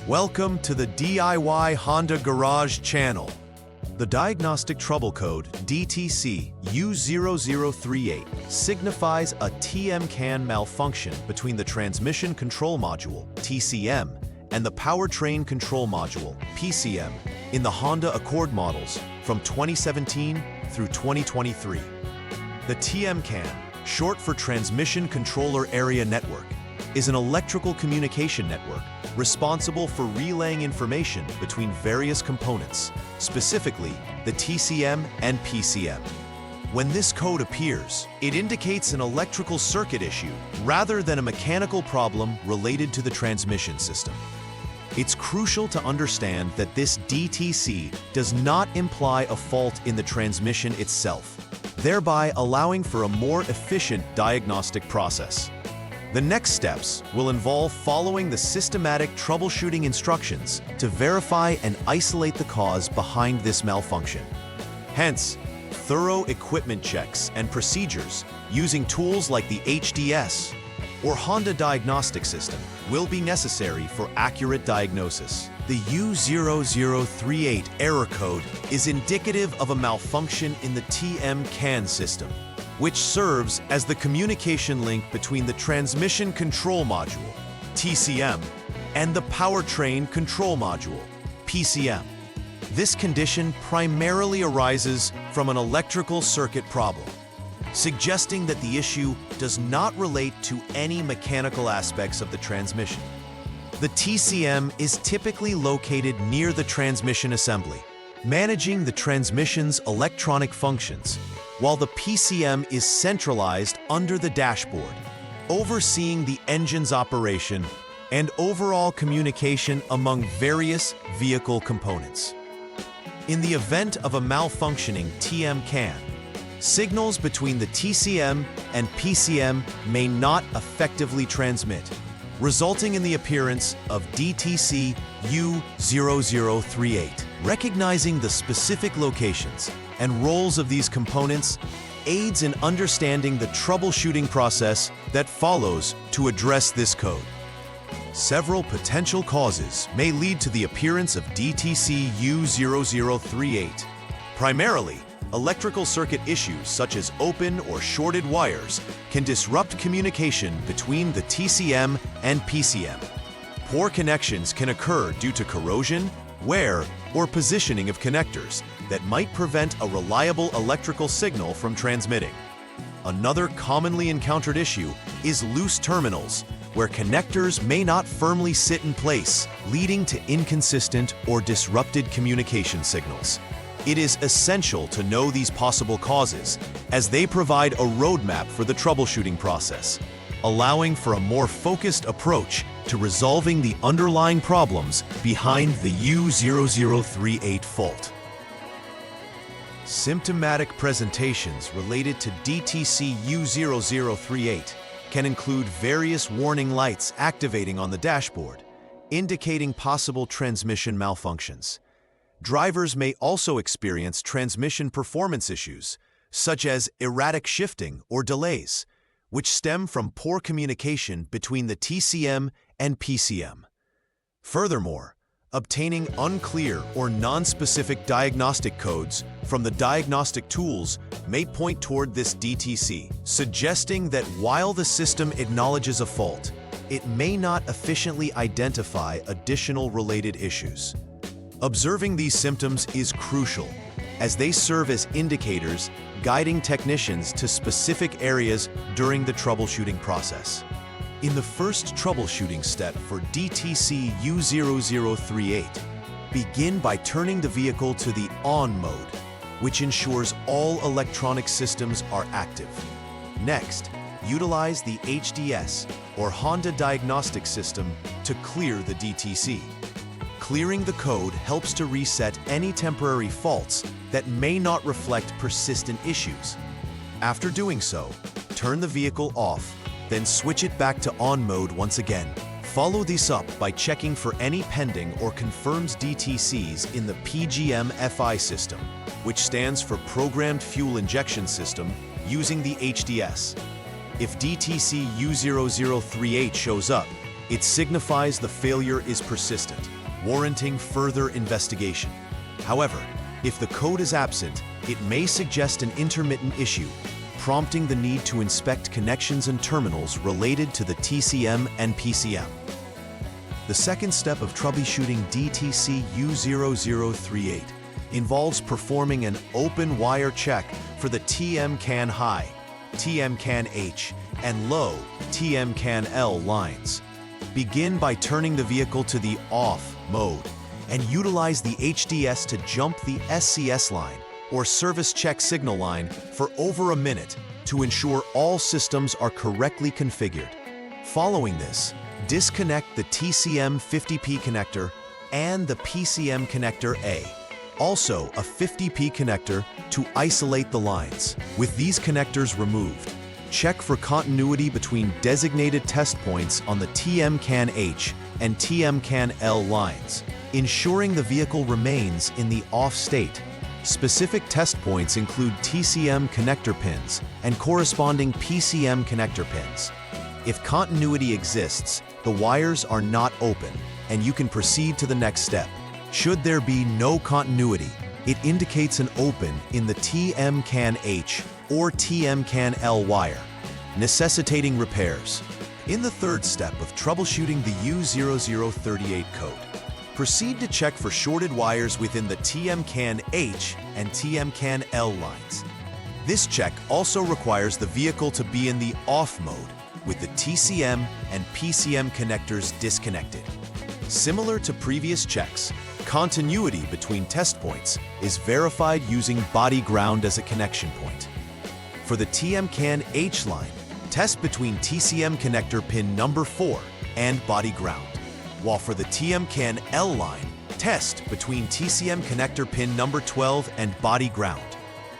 Welcome to the DIY Honda Garage channel. The diagnostic trouble code DTC U0038 signifies a TCM malfunction between the Transmission Control Module (TCM) and the Powertrain Control Module (PCM) in the Honda Accord models from 2017 through 2023. The TCM, short for Transmission Controller Area Network, is an electrical communication network responsible for relaying information between various components, specifically the TCM and PCM. When this code appears, it indicates an electrical circuit issue rather than a mechanical problem related to the transmission system. It's crucial to understand that this DTC does not imply a fault in the transmission itself, thereby allowing for a more efficient diagnostic process. The next steps will involve following the systematic troubleshooting instructions to verify and isolate the cause behind this malfunction. Hence, thorough equipment checks and procedures using tools like the HDS or Honda Diagnostic System will be necessary for accurate diagnosis. The U0038 error code is indicative of a malfunction in the TCM system, which serves as the communication link between the Transmission Control Module, TCM, and the Powertrain Control Module, PCM. This condition primarily arises from an electrical circuit problem, suggesting that the issue does not relate to any mechanical aspects of the transmission. The TCM is typically located near the transmission assembly, managing the transmission's electronic functions, while the PCM is centralized under the dashboard, overseeing the engine's operation and overall communication among various vehicle components. In the event of a malfunctioning TCM, signals between the TCM and PCM may not effectively transmit, resulting in the appearance of DTC U0038. Recognizing the specific locations and roles of these components aids in understanding the troubleshooting process that follows to address this code. Several potential causes may lead to the appearance of DTC U0038. Primarily, electrical circuit issues such as open or shorted wires can disrupt communication between the TCM and PCM. Poor connections can occur due to corrosion, wear, or positioning of connectors that might prevent a reliable electrical signal from transmitting. Another commonly encountered issue is loose terminals, where connectors may not firmly sit in place, leading to inconsistent or disrupted communication signals. It is essential to know these possible causes, as they provide a roadmap for the troubleshooting process, allowing for a more focused approach to resolving the underlying problems behind the U0038 fault. Symptomatic presentations related to DTC U0038 can include various warning lights activating on the dashboard, indicating possible transmission malfunctions. Drivers may also experience transmission performance issues, such as erratic shifting or delays, which stem from poor communication between the TCM and PCM. Furthermore, obtaining unclear or non-specific diagnostic codes from the diagnostic tools may point toward this DTC, suggesting that while the system acknowledges a fault, it may not efficiently identify additional related issues. Observing these symptoms is crucial, as they serve as indicators guiding technicians to specific areas during the troubleshooting process. In the first troubleshooting step for DTC U0038, begin by turning the vehicle to the on mode, which ensures all electronic systems are active. Next, utilize the HDS or Honda Diagnostic System to clear the DTC. Clearing the code helps to reset any temporary faults that may not reflect persistent issues. After doing so, turn the vehicle off, then switch it back to on mode once again. Follow this up by checking for any pending or confirmed DTCs in the PGM-FI system, which stands for Programmed Fuel Injection System, using the HDS. If DTC U0038 shows up, It signifies the failure is persistent, warranting further investigation. However, if the code is absent, it may suggest an intermittent issue, prompting the need to inspect connections and terminals related to the TCM and PCM. The second step of troubleshooting DTC U0038 involves performing an open wire check for the TM-CAN high, TM-CAN H, and low TM-CAN L lines. Begin by turning the vehicle to the off mode and utilize the HDS to jump the SCS line or service check signal line for over a minute to ensure all systems are correctly configured. Following this, disconnect the TCM-50P connector and the PCM connector A, also a 50P connector, to isolate the lines. With these connectors removed, check for continuity between designated test points on the TM-CAN H and TM-CAN L lines, ensuring the vehicle remains in the off state. Specific test points include TCM connector pins and corresponding PCM connector pins. If continuity exists, the wires are not open, and you can proceed to the next step. Should there be no continuity, it indicates an open in the TM-CAN H or TM-CAN L wire, necessitating repairs. In the third step of troubleshooting the U0038 code, proceed to check for shorted wires within the TM-CAN H and TM-CAN L lines. This check also requires the vehicle to be in the off mode with the TCM and PCM connectors disconnected. Similar to previous checks, continuity between test points is verified using body ground as a connection point. For the TM-CAN H line, test between TCM connector pin number 4 and body ground, while for the TM-CAN L line, test between TCM connector pin number 12 and body ground.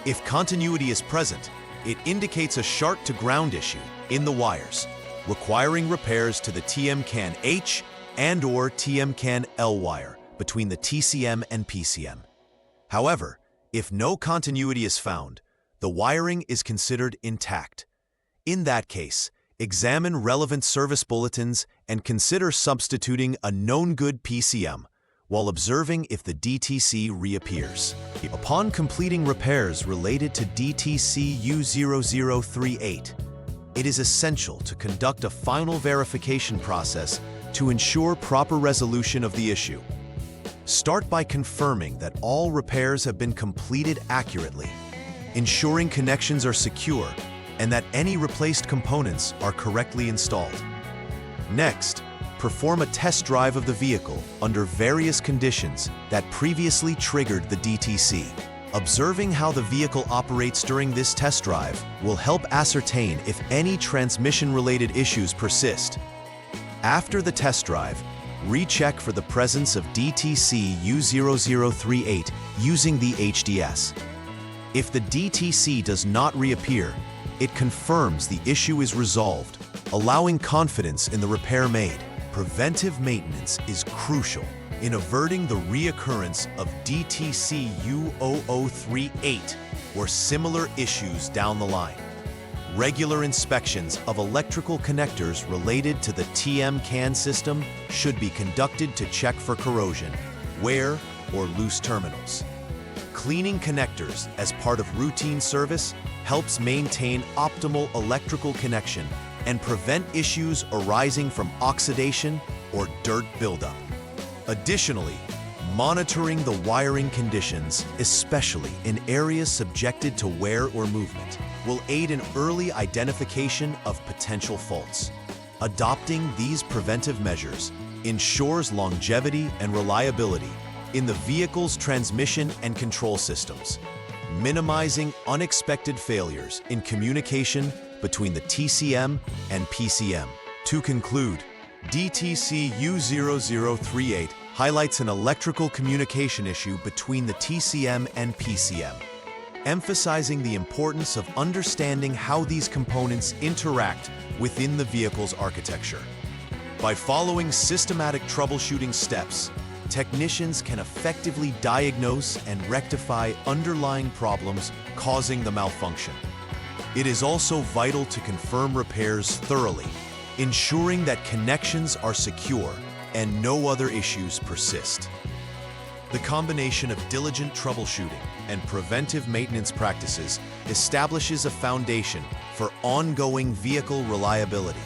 If continuity is present, it indicates a short to ground issue in the wires, requiring repairs to the TM-CAN H and/or TM-CAN L wire between the TCM and PCM. However, if no continuity is found, the wiring is considered intact. In that case, examine relevant service bulletins and consider substituting a known good PCM while observing if the DTC reappears. Upon completing repairs related to DTC U0038, it is essential to conduct a final verification process to ensure proper resolution of the issue. Start by confirming that all repairs have been completed accurately, ensuring connections are secure and that any replaced components are correctly installed. Next, perform a test drive of the vehicle under various conditions that previously triggered the DTC. Observing how the vehicle operates during this test drive will help ascertain if any transmission-related issues persist. After the test drive, recheck for the presence of DTC U0038 using the HDS. If the DTC does not reappear, it confirms the issue is resolved, allowing confidence in the repair made. Preventive maintenance is crucial in averting the reoccurrence of DTC U0038 or similar issues down the line. Regular inspections of electrical connectors related to the TM-CAN system should be conducted to check for corrosion, wear, or loose terminals. Cleaning connectors as part of routine service helps maintain optimal electrical connection and prevent issues arising from oxidation or dirt buildup. Additionally, monitoring the wiring conditions, especially in areas subjected to wear or movement, will aid in early identification of potential faults. Adopting these preventive measures ensures longevity and reliability in the vehicle's transmission and control systems, minimizing unexpected failures in communication between the TCM and PCM. To conclude, DTC U0038 highlights an electrical communication issue between the TCM and PCM, emphasizing the importance of understanding how these components interact within the vehicle's architecture. By following systematic troubleshooting steps, technicians can effectively diagnose and rectify underlying problems causing the malfunction. It is also vital to confirm repairs thoroughly ensuring that connections are secure and no other issues persist. The combination of diligent troubleshooting and preventive maintenance practices establishes a foundation for ongoing vehicle reliability,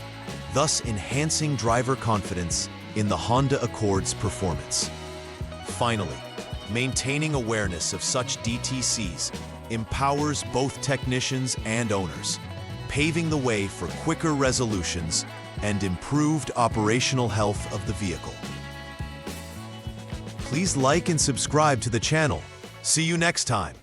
thus enhancing driver confidence in the Honda Accord's performance. Finally, maintaining awareness of such DTCs empowers both technicians and owners, paving the way for quicker resolutions and improved operational health of the vehicle. Please like and subscribe to the channel. See you next time.